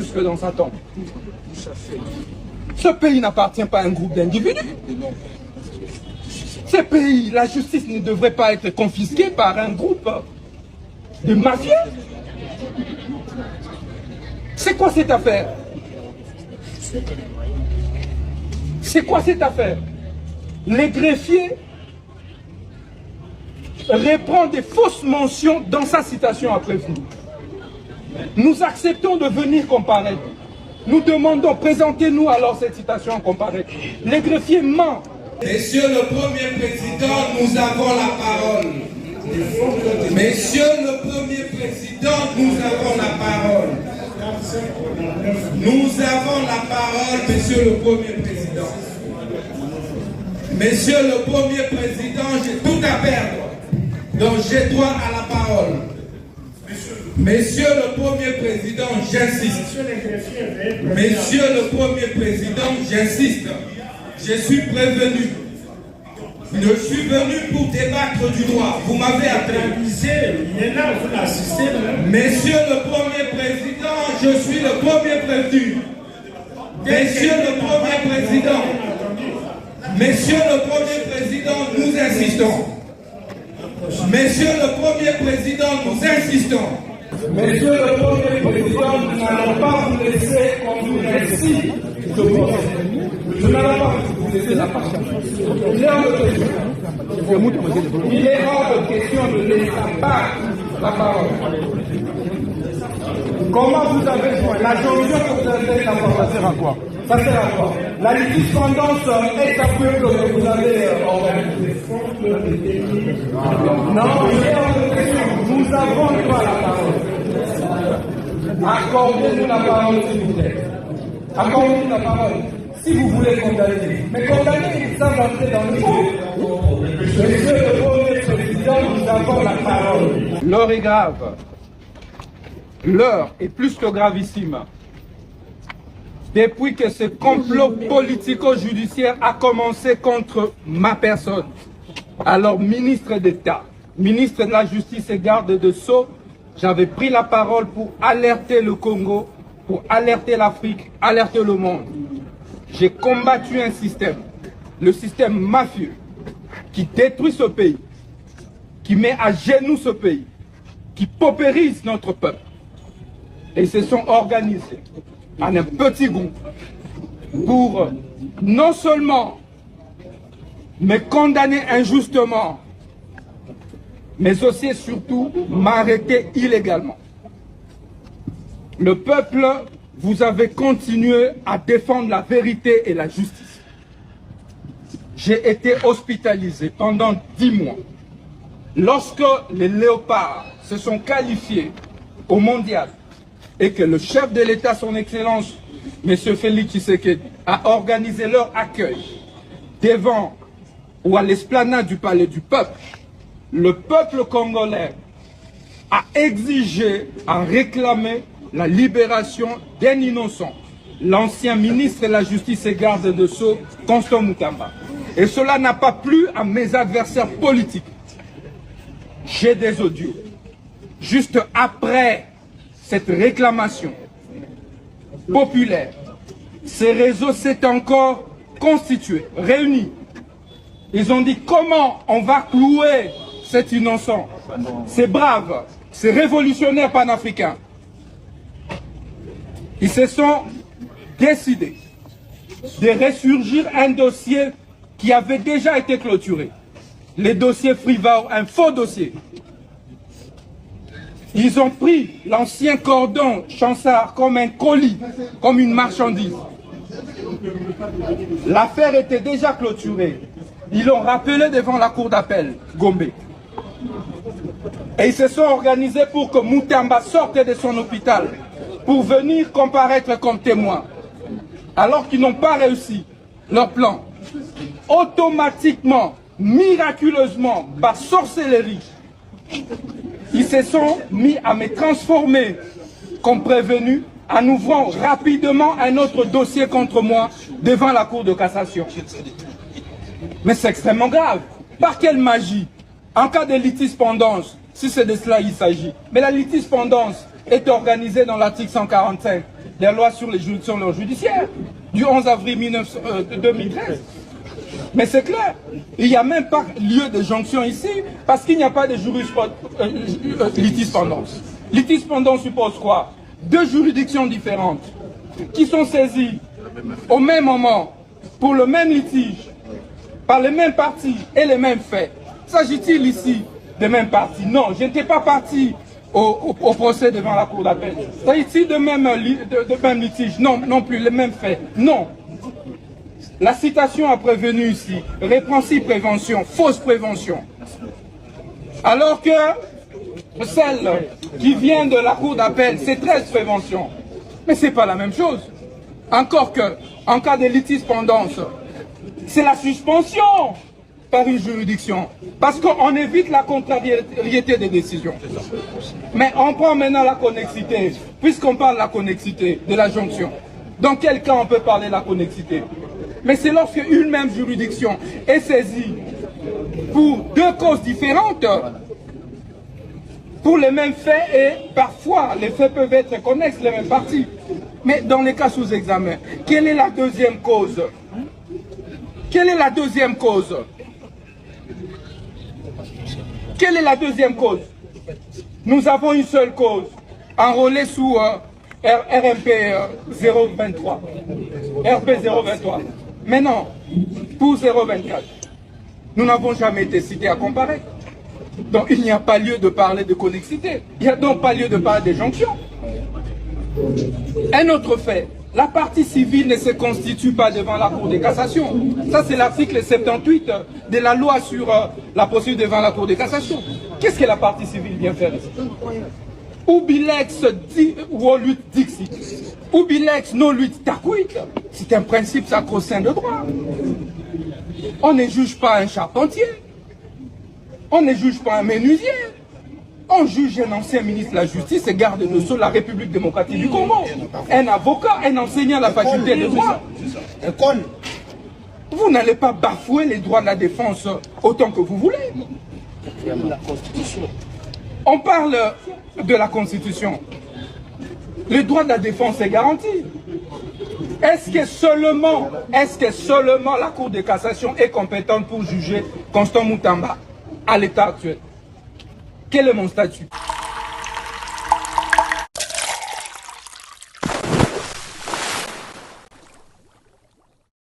plus que dans sa tombe. Ce pays n'appartient pas à un groupe d'individus. Ce pays, la justice ne devrait pas être confisquée par un groupe de mafieux. C'est quoi cette affaire? C'est quoi cette affaire? Les greffiers reprend des fausses mentions dans sa citation à prévenir. Nous acceptons de venir comparaître. Nous demandons, présentez-nous alors cette citation en comparaître. Les greffiers mentent. Monsieur le Premier Président, nous avons la parole. Monsieur le Premier Président, nous avons la parole. Nous avons la parole, Monsieur le Premier Président. Monsieur le Premier Président, j'ai tout à perdre. Donc j'ai droit à la parole. Monsieur le Premier Président, j'insiste. Monsieur le Premier Président, j'insiste. Je suis prévenu. Je suis venu pour débattre du droit. Vous m'avez appelé. Monsieur le Premier Président, je suis le premier prévenu. Monsieur le Premier Président, Monsieur le Premier Président, nous insistons. Monsieur le Premier Président, nous insistons. Monsieur le Premier Président, nous n'allons pas vous laisser conduire ainsi. Nous n'allons pas vous laisser la patience. Il est hors de question de laisser pas la parole. Comment vous avez joué? La jonction que vous avez faite, ça sert à quoi? Ça sert à quoi? La litiscondance est appuyée que vous avez organisée. Non, il est hors de question. Nous avons droit à la parole. Accordez-nous la parole, s'il vous plaît. Accordez-nous la parole. Si vous voulez condamner. Mais condamner sans entrer dans le jeu. Monsieur le Premier Président, nous avons la parole. L'heure est grave. L'heure est plus que gravissime. Depuis que ce complot politico-judiciaire a commencé contre ma personne, alors ministre d'État, ministre de la Justice et garde de Sceaux, j'avais pris la parole pour alerter le Congo, pour alerter l'Afrique, alerter le monde. J'ai combattu un système, le système mafieux, qui détruit ce pays, qui met à genoux ce pays, qui paupérise notre peuple. Et ils se sont organisés en un petit groupe pour non seulement me condamner injustement, mais aussi et surtout m'arrêter illégalement. Le peuple, vous avez continué à défendre la vérité et la justice. J'ai été hospitalisé pendant 10 mois. Lorsque les léopards se sont qualifiés au mondial et que le chef de l'État, son Excellence, M. Félix Tshisekedi, a organisé leur accueil devant ou à l'esplanade du Palais du Peuple, le peuple congolais a exigé, a réclamé la libération d'un innocent, l'ancien ministre de la Justice et garde de Sceaux, Constant Moutamba. Et cela n'a pas plu à mes adversaires politiques. J'ai des audios. Juste après cette réclamation populaire, ces réseaux s'étaient encore constitués, réunis. Ils ont dit comment on va clouer cet innocent, ces braves, ces révolutionnaires panafricains. Ils se sont décidés de ressurgir un dossier qui avait déjà été clôturé. Le dossier Frivao, un faux dossier. Ils ont pris l'ancien cordon Chansard comme un colis, comme une marchandise. L'affaire était déjà clôturée. Ils l'ont rappelé devant la cour d'appel, Gombe. Et ils se sont organisés pour que Moutamba sorte de son hôpital pour venir comparaître comme témoin. Alors qu'ils n'ont pas réussi leur plan. Automatiquement, miraculeusement, par sorcellerie, ils se sont mis à me transformer comme prévenu en ouvrant rapidement un autre dossier contre moi devant la Cour de cassation. Mais c'est extrêmement grave. Par quelle magie? En cas de litispendance, si c'est de cela il s'agit. Mais la litispendance est organisée dans l'article 145 des lois sur les juridictions judiciaires du 11 avril 2013. Mais c'est clair, il n'y a même pas lieu de jonction ici parce qu'il n'y a pas de litispendance. Litispendance suppose quoi? Deux juridictions différentes qui sont saisies au même moment pour le même litige, par les mêmes parties et les mêmes faits. S'agit-il ici des mêmes parties? Non, je n'étais pas parti au procès devant la cour d'appel. S'agit-il de même litige? Non, non plus, les mêmes faits. Non. La citation a prévenu ici, répréhensible prévention, fausse prévention. Alors que celle qui vient de la cour d'appel, c'est 13 préventions. Mais ce n'est pas la même chose. Encore que, en cas de litispendance, c'est la suspension par une juridiction. Parce qu'on évite la contrariété des décisions. Mais on prend maintenant la connexité, puisqu'on parle de la connexité, de la jonction. Dans quel cas on peut parler de la connexité? Mais c'est lorsque une même juridiction est saisie pour deux causes différentes, pour les mêmes faits, et parfois les faits peuvent être connexes, les mêmes parties. Mais dans les cas sous examen, quelle est la deuxième cause? Quelle est la deuxième cause? Quelle est la deuxième cause? Nous avons une seule cause, enrôlée sous RMP 023. RP 023. Mais non, pour 024, nous n'avons jamais été cités à comparer. Donc il n'y a pas lieu de parler de connexité. Il n'y a donc pas lieu de parler de jonction. Un autre fait, la partie civile ne se constitue pas devant la Cour de cassation. Ça, c'est l'article 78 de la loi sur la procédure devant la Cour de cassation. Qu'est-ce que la partie civile vient faire ici? Ubilex voluit dixit. Ubilex noluit tacuit. C'est un principe sacro-saint de droit. On ne juge pas un charpentier. On ne juge pas un menuisier. On juge un ancien ministre de la Justice et garde de sceaux de la République démocratique du Congo. Un avocat, un enseignant à la faculté de droit. Vous n'allez pas bafouer les droits de la défense autant que vous voulez. On parle de la Constitution. Le droit de la défense est garanti. Est-ce que seulement la Cour de cassation est compétente pour juger Constant Moutamba à l'état actuel? Quel est mon statut?